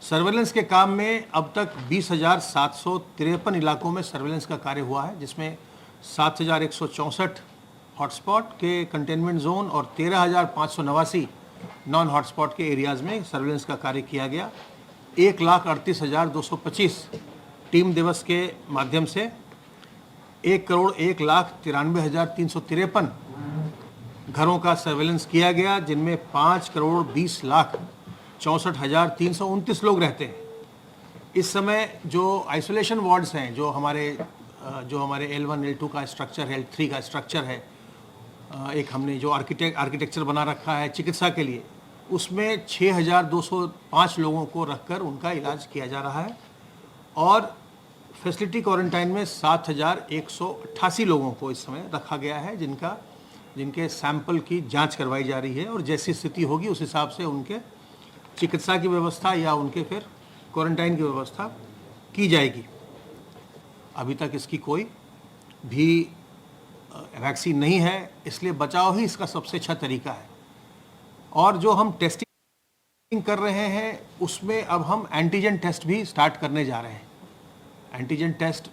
Surveillance के काम में अब तक 20,753 इलाकों में सर्वेलेंस का कार्य हुआ है, जिसमें 7,164 हॉटस्पॉट के कंटेनमेंट जोन और 13,589 नॉन हॉटस्पॉट के एरियाज़ में सर्वेलेंस का कार्य किया गया। 1,38,225 टीम दिवस के माध्यम से 1,01,93,353 घरों का सर्वेलेंस किया गया, जिनमें 5,20,64,329 लोग रहते हैं। इस समय जो आइसोलेशन वार्ड्स हैं, जो हमारे L1 L2 का स्ट्रक्चर है, L3 का स्ट्रक्चर है, एक हमने जो आर्किटेक्चर बना रखा है चिकित्सा के लिए, उसमें 6,205 लोगों को रखकर उनका इलाज किया जा रहा है और फैसिलिटी क्वारंटाइन में 7,188 लोगों को इस समय रखा गया है, जिनके सैंपल की जांच करवाई जा रही है और जैसी स्थिति होगी उस हिसाब से उनके चिकित्सा की व्यवस्था या उनके फिर क्वारंटाइन की व्यवस्था की जाएगी। अभी तक इसकी कोई भी वैक्सीन नहीं है, इसलिए बचाव ही इसका सबसे अच्छा तरीका है। और जो हम टेस्टिंग कर रहे हैं उसमें अब हम एंटीजन टेस्ट भी स्टार्ट करने जा रहे हैं। एंटीजन टेस्ट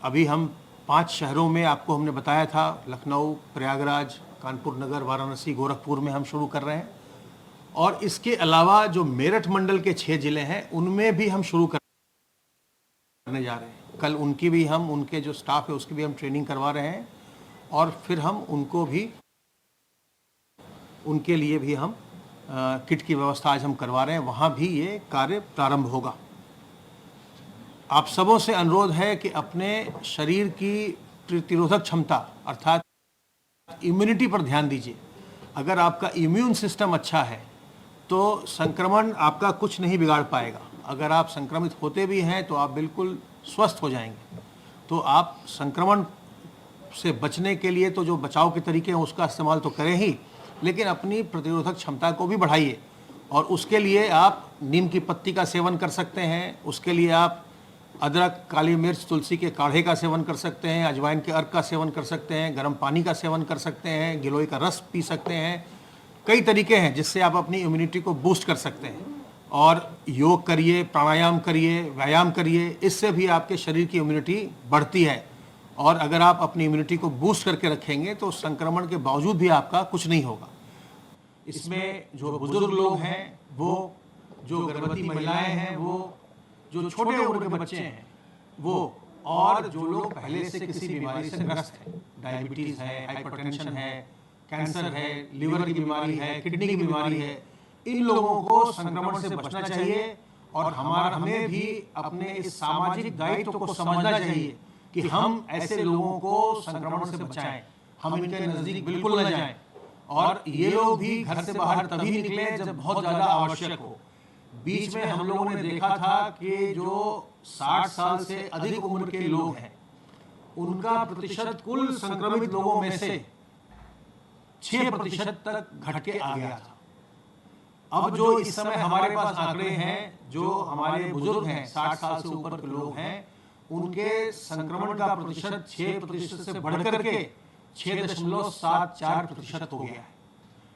अभी हम 5 शहरों में, आपको हमने बताया था, लखनऊ, प्रयागराज, कानपुर नगर, वाराणसी, गोरखपुर में हम शुरू कर रहे हैं। और इसके अलावा जो मेरठ मंडल के 6 जिले हैं उनमें भी हम शुरू करने जा रहे हैं। कल उनके जो स्टाफ है उसकी भी हम ट्रेनिंग करवा रहे हैं और फिर हम उनके लिए भी हम किट की व्यवस्था आज हम करवा रहे हैं। वहाँ भी ये कार्य प्रारंभ होगा। आप सबों से अनुरोध है कि अपने शरीर की प्रतिरोधक क्षमता अर्थात इम्यूनिटी पर ध्यान दीजिए। अगर आपका इम्यून सिस्टम अच्छा है तो संक्रमण आपका कुछ नहीं बिगाड़ पाएगा। अगर आप संक्रमित होते भी हैं तो आप बिल्कुल स्वस्थ हो जाएंगे। तो आप संक्रमण से बचने के लिए तो जो बचाव के तरीके हैं उसका इस्तेमाल तो करें ही, लेकिन अपनी प्रतिरोधक क्षमता को भी बढ़ाइए। और उसके लिए आप नीम की पत्ती का सेवन कर सकते हैं, उसके लिए आप अदरक, काली मिर्च, तुलसी के काढ़े का सेवन कर सकते हैं, अजवाइन के अर्क का सेवन कर सकते हैं, गर्म पानी का सेवन कर सकते हैं, गिलोय का रस पी सकते हैं। कई तरीके हैं जिससे आप अपनी इम्यूनिटी को बूस्ट कर सकते हैं। और योग करिए, प्राणायाम करिए, व्यायाम करिए, इससे भी आपके शरीर की इम्यूनिटी बढ़ती है। और अगर आप अपनी इम्यूनिटी को बूस्ट करके रखेंगे तो संक्रमण के बावजूद भी आपका कुछ नहीं होगा। इसमें जो बुजुर्ग लोग हैं, वो जो गर्भवती महिलाएं हैं, वो जो छोटे उम्र के बच्चे हैं वो, और जो लोग पहले से किसी बीमारी से ग्रस्त हैं, डायबिटीज़ है, हाइपरटेंशन है, कैंसर है, लिवर की बीमारी है, किडनी की बीमारी है, इन लोगों को संक्रमण से बचना चाहिए। और हमें भी अपने इस सामाजिक दायित्व को समझना चाहिए कि हम ऐसे लोगों को संक्रमण से बचाएं, हम इनके नज़दीक बिल्कुल न जाएं। और ये लोग भी घर से बाहर तभी निकले जब बहुत ज़्यादा आवश्यक हो। बीच में हम लोगों ने देखा था कि जो 60 साल से अधिक उम्र के लोग हैं उनका प्रतिशत कुल संक्रमित लोगों में से 6% तक घट के आ गया था। अब जो इस समय हमारे पास आंकड़े हैं, जो हमारे बुजुर्ग हैं, 60 साल से ऊपर के लोग हैं, उनके संक्रमण का प्रतिशत 6% से बढ़कर के 6.74% हो गया है।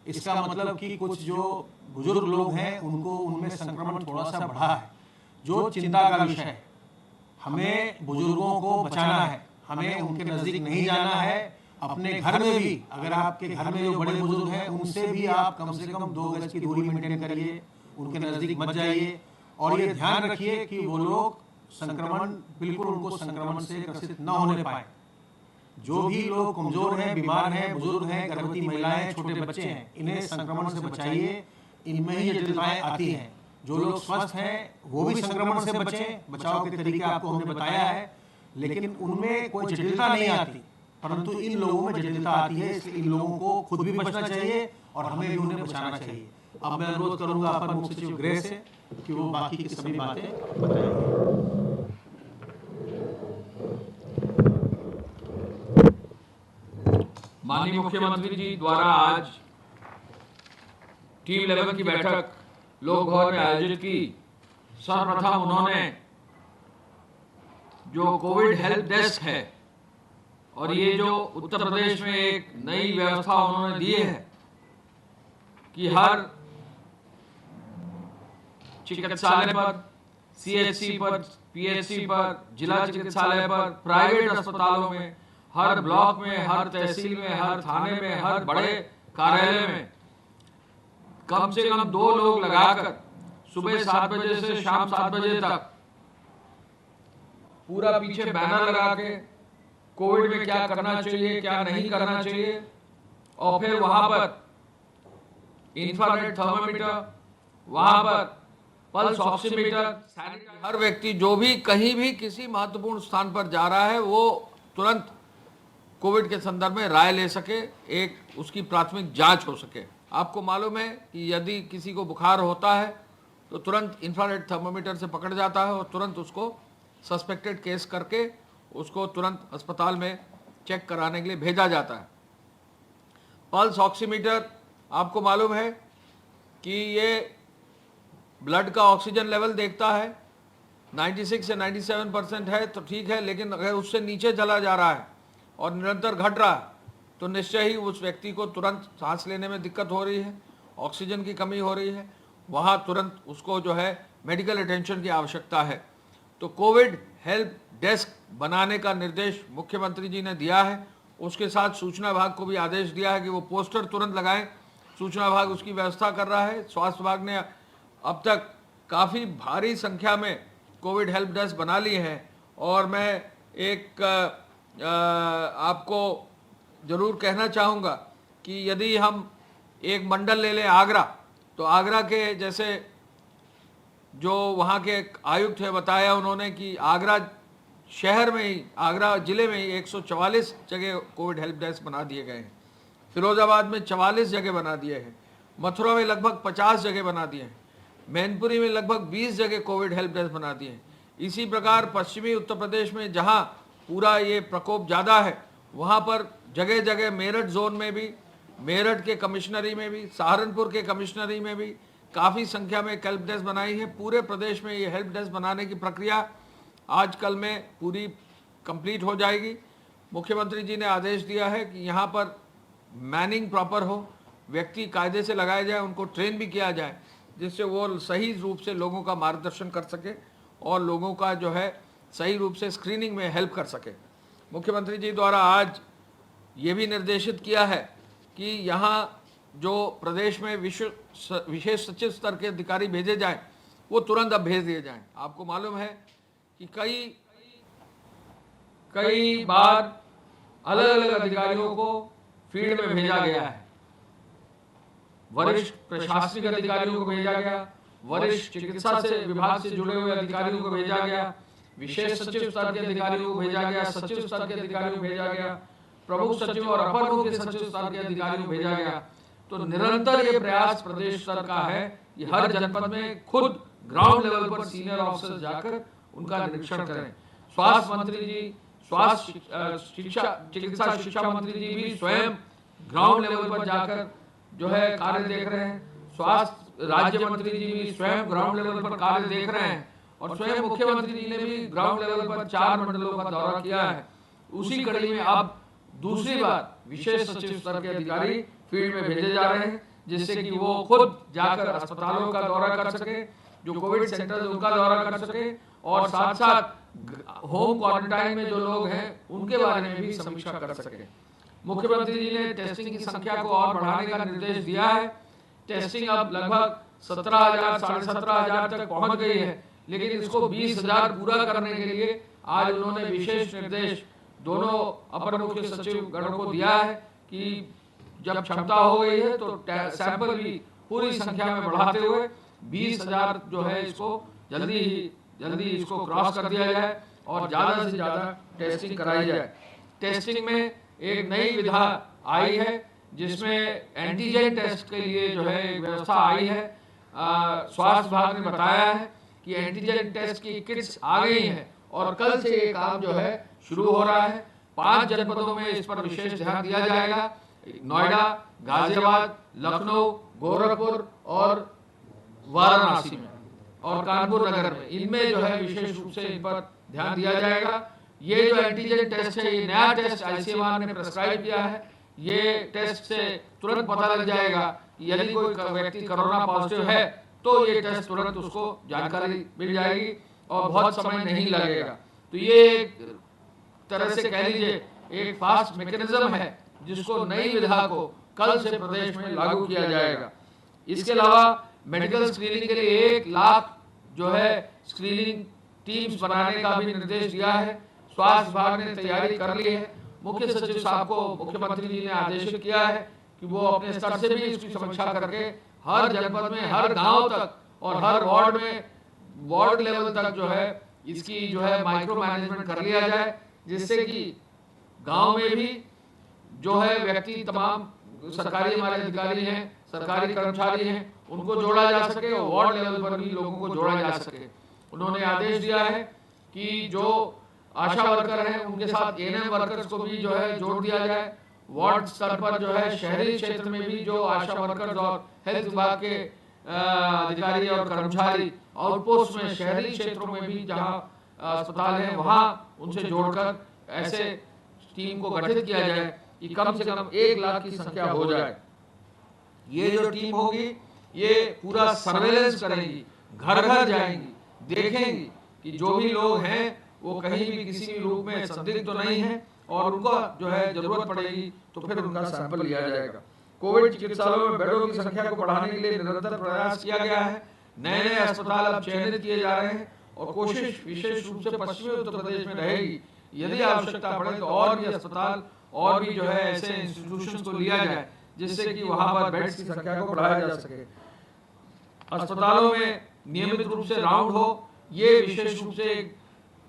इसका मतलब कि कुछ जो बुजुर्ग लोग हैं उनमें संक्रमण थोड़ा सा बढ़ा है, जो चिंता का विषय है। हमें बुजुर्गों को बचाना है, हमें उनके नज़दीक नहीं जाना है। अपने घर में भी, अगर आपके घर में जो बड़े बुजुर्ग हैं उनसे भी आप कम से कम 2 गज की दूरी मेंटेन करिए, उनके नज़दीक मत जाइए। और ये ध्यान रखिए कि वो लोग बिल्कुल उनको संक्रमण से ग्रसित न होने पाए। जो भी लोग कमजोर हैं, बीमार हैं, बुजुर्ग हैं, गर्भवती महिलाएं, छोटे बच्चे हैं, इन्हें संक्रमण से बचाइए। इनमें ही जटिलताएं आती हैं। जो लोग स्वस्थ हैं वो भी संक्रमण से बचें। बचाव के तरीके आपको हमने बताया है, लेकिन उनमें कोई जटिलता नहीं आती, परंतु इन लोगों में जटिलता आती है। इसलिए इन लोगों को खुद भी बचना चाहिए और हमें भी उन्हें बचाना चाहिए। अब मैं अनुरोध करूंगा अपर मुख्य सचिव गृह से कि वो बाकी की सभी बातें बताएंगे। माननीय मुख्यमंत्री जी द्वारा आज टीम 11 की बैठक लोक भवन में आयोजित की। सर्वप्रथम उन्होंने जो कोविड हेल्प डेस्क है और ये जो उत्तर प्रदेश में एक नई व्यवस्था उन्होंने दी है कि हर चिकित्सालय पर, सीएचसी पर, पीएचसी पर, जिला चिकित्सालय पर, प्राइवेट अस्पतालों में, हर ब्लॉक में, हर तहसील में, हर थाने में, हर बड़े कार्यालय में कम से कम 2 लोग लगाकर सुबह 7 बजे से शाम 7 बजे तक पूरा पीछे बैनर लगा के कोविड में क्या करना चाहिए, क्या नहीं करना चाहिए, और फिर वहां पर इंफ्रारेड थर्मामीटर, वहां पर पल्स ऑक्सीमीटर, हर व्यक्ति जो भी कहीं भी किसी महत्वपूर्ण स्थान पर जा रहा है वो तुरंत कोविड के संदर्भ में राय ले सके, एक उसकी प्राथमिक जांच हो सके। आपको मालूम है कि यदि किसी को बुखार होता है तो तुरंत इंफ्रारेड थर्मामीटर से पकड़ जाता है और तुरंत उसको सस्पेक्टेड केस करके उसको तुरंत अस्पताल में चेक कराने के लिए भेजा जाता है। पल्स ऑक्सीमीटर, आपको मालूम है कि ये ब्लड का ऑक्सीजन लेवल देखता है, 96 से 97% है तो ठीक है, लेकिन अगर उससे नीचे चला जा रहा है और निरंतर घट रहा है तो निश्चय ही उस व्यक्ति को तुरंत सांस लेने में दिक्कत हो रही है, ऑक्सीजन की कमी हो रही है, वहाँ तुरंत उसको जो है मेडिकल अटेंशन की आवश्यकता है। तो कोविड हेल्प डेस्क बनाने का निर्देश मुख्यमंत्री जी ने दिया है। उसके साथ सूचना विभाग को भी आदेश दिया है कि वो पोस्टर तुरंत लगाएं। सूचना विभाग उसकी व्यवस्था कर रहा है। स्वास्थ्य विभाग ने अब तक काफ़ी भारी संख्या में कोविड हेल्प डेस्क बना ली है और मैं एक आपको ज़रूर कहना चाहूँगा कि यदि हम एक मंडल ले लें आगरा, तो आगरा के जैसे जो वहाँ के आयुक्त है बताया उन्होंने कि आगरा शहर में ही, आगरा ज़िले में ही 144 जगह कोविड हेल्प डेस्क बना दिए गए हैं। फिरोजाबाद में 44 जगह बना दिए हैं। मथुरा में लगभग 50 जगह बना दिए हैं। मैनपुरी में लगभग 20 जगह कोविड हेल्प डेस्क बना दिए हैं। इसी प्रकार पश्चिमी उत्तर प्रदेश में जहाँ पूरा ये प्रकोप ज़्यादा है वहाँ पर जगह जगह मेरठ जोन में भी, मेरठ के कमिश्नरी में भी, सहारनपुर के कमिश्नरी में भी काफ़ी संख्या में हेल्प डेस्क बनाई है। पूरे प्रदेश में ये हेल्प डेस्क बनाने की प्रक्रिया आजकल में पूरी कंप्लीट हो जाएगी। मुख्यमंत्री जी ने आदेश दिया है कि यहाँ पर मैनिंग प्रॉपर हो, व्यक्ति कायदे से लगाए जाए, उनको ट्रेन भी किया जाए जिससे वो सही रूप से लोगों का मार्गदर्शन कर सके और लोगों का जो है सही रूप से स्क्रीनिंग में हेल्प कर सके। मुख्यमंत्री जी द्वारा आज ये भी निर्देशित किया है कि यहाँ जो प्रदेश में विशेष सचिव स्तर के अधिकारी भेजे जाएं वो तुरंत अब भेज दिए जाएं। आपको मालूम है कि कई बार अलग अलग अधिकारियों को फील्ड में भेजा गया है। वरिष्ठ प्रशासनिक अधिकारियों को भेजा गया, वरिष्ठ चिकित्सा से विभाग से जुड़े हुए अधिकारियों को भेजा गया, विशेष सचिव स्तर के अधिकारियों को भेजा गया, सचिव स्तर के अधिकारियों को भेजा गया, प्रमुख सचिव और अपर मुख्य सचिव स्तर के अधिकारियों को भेजा गया। तो निरंतर ये प्रयास प्रदेश स्तर का है कि हर जनपद में खुद ग्राउंड लेवल पर सीनियर ऑफिसर्स जाकर उनका निरीक्षण करें। स्वास्थ्य मंत्री जी, चिकित्सा शिक्षा मंत्री जी भी स्वयं ग्राउंड लेवल पर जाकर जो है कार्य देख रहे हैं। स्वास्थ्य राज्य मंत्री जी भी स्वयं ग्राउंड लेवल पर कार्य देख रहे हैं और स्वयं मुख्यमंत्री जी ने भी ग्राउंड लेवल पर 4 मंडलों का दौरा किया है। उसी कड़ी में अब दूसरी बार विशेष सचिव स्तर के अधिकारी फील्ड में भेजे जा रहे हैं जिससे कि वो खुद जाकर अस्पतालों का दौरा कर सके, जो कोविड सेंटर उनका दौरा कर सके और साथ साथ होम क्वारंटाइन में जो लोग हैं उनके बारे में भी समीक्षा कर सके। मुख्यमंत्री जी ने टेस्टिंग की संख्या को और बढ़ाने का निर्देश दिया है। टेस्टिंग अब लगभग 17,000 साढ़े 17,000 तक पहुंच गई है, लेकिन इसको 20,000 पूरा करने के लिए आज उन्होंने विशेष निर्देश दोनों अपर मुख्य सचिव गणों को दिया है कि जब क्षमता हो गई है तो सैंपल भी पूरी संख्या में बढ़ाते हुए 20,000 जो है इसको जल्दी इसको क्रॉस कर दिया जाए और ज़्यादा से ज़्यादा टेस्टिंग कराई जाए। टेस्टिंग में एक नई विधा आई है जिसमें एंटीजन टेस्ट के लिए जो है व्यवस्था आई है। स्वास्थ्य विभाग ने बताया है कि एंटीजन टेस्ट की किट्स आ गई हैं और कल से ये काम जो है शुरू हो रहा है। 5 जनपदों में इस पर विशेष ध्यान दिया जाएगा, नोएडा, गाजियाबाद, लखनऊ, गोरखपुर और वाराणसी में और कानपुर नगर में। इनमें जो है विशेष रूप से इन पर ध्यान दिया जाएगा। ये जो एंटीजन टेस्ट है, ये नया टेस्ट आईसीएमआर ने प्रेस्क्राइब किया है। ये टेस्ट से तुरंत पता लग जाएगा कि यदि कोई व्यक्ति कोरोना पॉजिटिव है तो ये टेस्ट तुरंत उसको जानकारी मिल जाएगी और बहुत समय नहीं लगेगा। तो ये एक तरह से कह लीजिए एक फास्ट मैकेनिज्म है जिसको नई विधा को कल से प्रदेश में लागू किया जाएगा। इसके अलावा मेडिकल स्क्रीनिंग के लिए 1 लाख जो है स्क्रीनिंग टीम्स बनाने का भी निर्देश दिया है। स्वास्थ्य विभाग ने तैयारी कर ली है। मुख्य सचिव साहब को मुख्यमंत्री जी ने आदेशित किया है कि वो अपने स्तर से भी इसकी समीक्षा करके हर जनपद में, हर गांव तक और हर वार्ड में, वार्ड लेवल तक जो है इसकी जो है माइक्रो मैनेजमेंट कर लिया जाए, जिससे कि गांव में भी जो है व्यक्ति, तमाम सरकारी हमारे अधिकारी हैं, सरकारी कर्मचारी हैं, उनको जोड़ा जा सके और वार्ड लेवल पर भी लोगों को जोड़ा जा सके। उन्होंने आदेश दिया है कि जो आशा वर्कर हैं उनके साथ एएनएम वर्कर्स को भी जो है जोड़ दिया जाए। वार्ड स्तर पर जो है शहरी क्षेत्र में भी जो आशा वर्कर्स और हेल्थ विभाग के अधिकारी और कर्मचारी आउटपोस्ट में शहरी क्षेत्रों में भी जहां अस्पताल है वहां उनसे जोड़कर ऐसे टीम को गठित किया जाए कि कम से कम 1 लाख की संख्या हो जाए। ये जो टीम होगी ये पूरा सर्वेलेंस करेगी, घर घर जाएंगी, देखेंगी कि जो भी लोग हैं वो कहीं भी किसी भी रूप में संदिग्ध तो नहीं है और उनको जो है जरूरत पड़ेगी तो फिर उनका सैंपल लिया जाएगा। कोविड चिकित्सालयों में बेडों की संख्या को बढ़ाने के लिए निरंतर प्रयास किया गया है। नए नए अस्पताल अब चयनित किए जा रहे हैं और कोशिश विशेष रूप से पश्चिमी उत्तर प्रदेश में रहेगी। यदि आवश्यकता पड़े तो और भी अस्पताल और भी जो है ऐसे इंस्टीट्यूशंस को लिया जाए जिससे कि वहां पर बेड्स की संख्या को बढ़ाया जा सके। अस्पतालों में नियमित रूप से राउंड हो, ये विशेष रूप से एक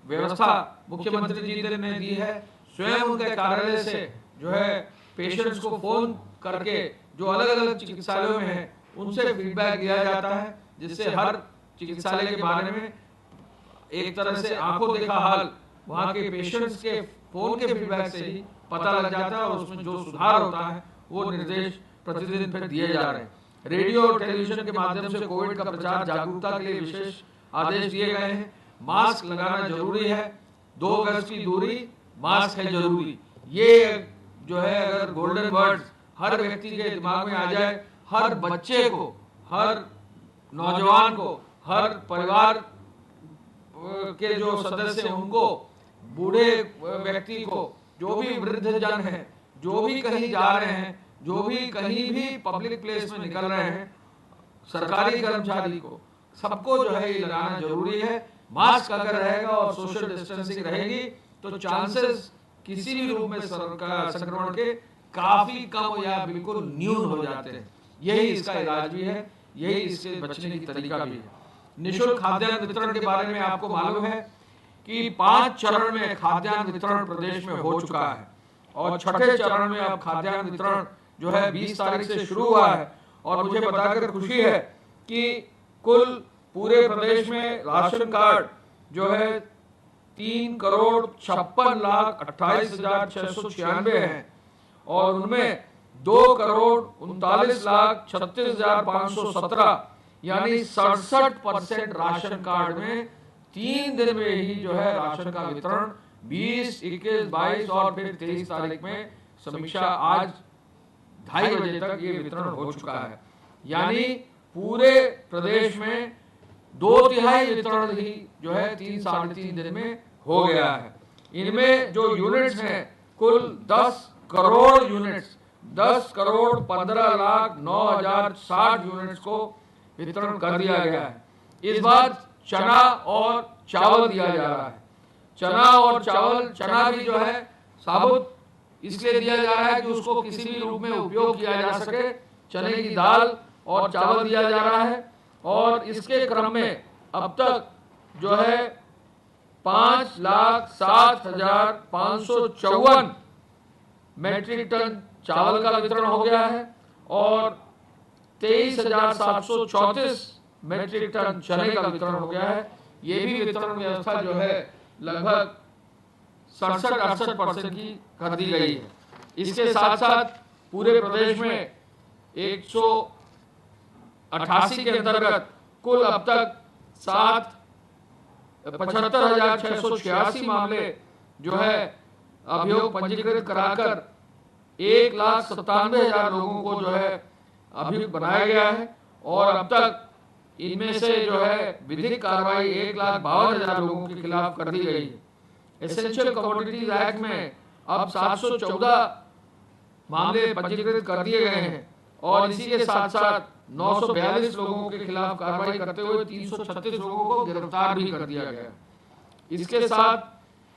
व्यवस्था मुख्यमंत्री जी ने दी है। स्वयं उनके कार्यालय से जो है पेशेंट्स को फोन करके जो अलग अलग चिकित्सालयों में है उनसे फीडबैक लिया जाता है, जिससे हर चिकित्सालय के बारे में एक तरह से आंखों देखा हाल वहां के पेशेंट्स के फोन के फीडबैक से ही पता लग जाता है और उसमें जो सुधार होता है वो निर्देश प्रतिदिन फिर दिए जा रहे हैं। रेडियो और टेलीविजन के माध्यम से कोविड का प्रचार जागरूकता के लिए विशेष आदेश दिए गए हैं। मास्क लगाना जरूरी है, 2 गज की दूरी, मास्क है जरूरी। ये जो है अगर गोल्डन वर्ड्स हर व्यक्ति के दिमाग में आ जाए, हर बच्चे को, हर नौजवान को, हर परिवार के जो सदस्य हैं उनको, बूढ़े व्यक्ति को, जो भी वृद्ध जन है, जो भी कहीं जा रहे हैं, जो भी कहीं भी पब्लिक प्लेस में निकल रहे हैं, सरकारी कर्मचारी को, सबको जो है ये लगाना जरूरी है। मास्क अगर रहेगा और सोशल डिस्टेंसिंग रहेगी तो चांसेस किसी भी रूप में संक्रमण के काफी कम या बिल्कुल न्यून हो जाते हैं। यही इसका इलाज भी है, यही इससे बचने की तरीका भी है। निःशुल्क खाद्यान्न वितरण के बारे में आपको मालूम है कि 5 चरण में खाद्यान्न वितरण प्रदेश में हो चुका है और छठे चरण में अब खाद्यान्न वितरण जो है 20 तारीख से शुरू हुआ है। और मुझे बताकर खुशी है कि कुल पूरे प्रदेश में राशन कार्ड जो है 3,56,28,696 हैं और उनमें 2,39,36,517 यानी 67% राशन कार्ड में 3 दिन में ही जो है राशन का वितरण 20, 21, 22 और फिर 23 तारीख में समीक्षा आज 2:30 बजे तक ये वितरण हो चुका है। यानी पूरे प्रदेश में 2/3 वितरण ही जो है 3 साढ़े 3 दिन में हो गया है। इनमें जो यूनिट्स हैं कुल 10 करोड़ यूनिट्स, 10,15,09,060 यूनिट्स को वितरण कर दिया गया है। इस बार चना और चावल दिया जा रहा है। चना और चावल, चना भी जो है साबुत इसलिए दिया जा रहा है कि उसको किसी भी रूप में उपयोग किया जा सके। चने की दाल और चावल दिया जा रहा है और इसके क्रम में अब तक जो है 5,07,554 मेट्रिक टन चावल का वितरण हो गया है और 23,734 मेट्रिक टन चने का वितरण हो गया है। ये भी वितरण व्यवस्था जो है लगभग 67-68% की कर दी गई है। इसके साथ साथ पूरे प्रदेश में 188 के अंतर्गत कुल अब तक 75,686 मामले जो है अभियोग पंजीकृत कराकर 1,97,000 लोगों को जो है अभियुक्त बनाया गया है और अब तक इनमें से जो है विधिक कार्रवाई 1,52,000 लोगों के खिलाफ कर दी गई है। एसेंशियल कमोडिटीज एक्ट में अब 714 मामले पंजीकृत कर दिए गए हैं और इसी के साथ साथ 942 लोगों के खिलाफ कार्रवाई करते हुए 336 लोगों को गिरफ्तार भी कर दिया गया। इसके साथ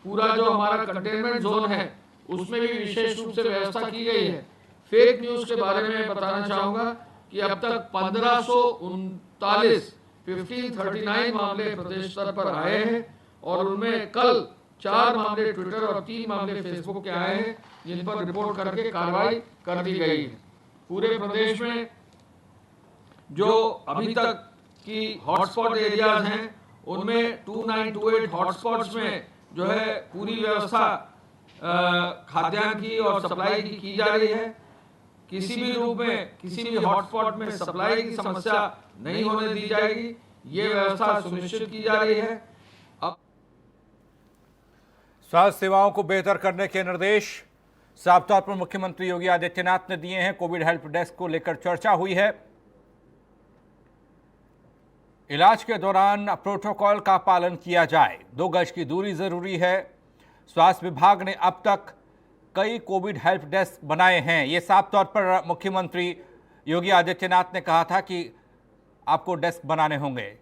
पूरा जो हमारा कंटेनमेंट जोन है उसमें भी विशेष रूप से व्यवस्था की गई है। फेक न्यूज के बारे में बताना चाहूंगा कि अब तक 1539 मामले प्रदेश स्तर पर आए हैं और उनमें कल 4 मामले ट्विटर और 3 मामले फेसबुक के आए हैं, जिन पर रिपोर्ट करके कार्रवाई कर दी गई है। पूरे प्रदेश में जो अभी तक की हॉटस्पॉट एरियाज हैं उनमें 2928 हॉटस्पॉट्स में जो है पूरी व्यवस्था खाद्यान्न की और सप्लाई की जा रही है। किसी भी रूप में किसी भी हॉटस्पॉट में सप्लाई की समस्या नहीं होने दी जाएगी, ये व्यवस्था सुनिश्चित की जा रही है। स्वास्थ्य सेवाओं को बेहतर करने के निर्देश साफ तौर पर मुख्यमंत्री योगी आदित्यनाथ ने दिए हैं। कोविड हेल्प डेस्क को लेकर चर्चा हुई है। इलाज के दौरान प्रोटोकॉल का पालन किया जाए, 2 गज की दूरी जरूरी है। स्वास्थ्य विभाग ने अब तक कई कोविड हेल्प डेस्क बनाए हैं। ये साफ तौर पर मुख्यमंत्री योगी आदित्यनाथ ने कहा था कि आपको डेस्क बनाने होंगे।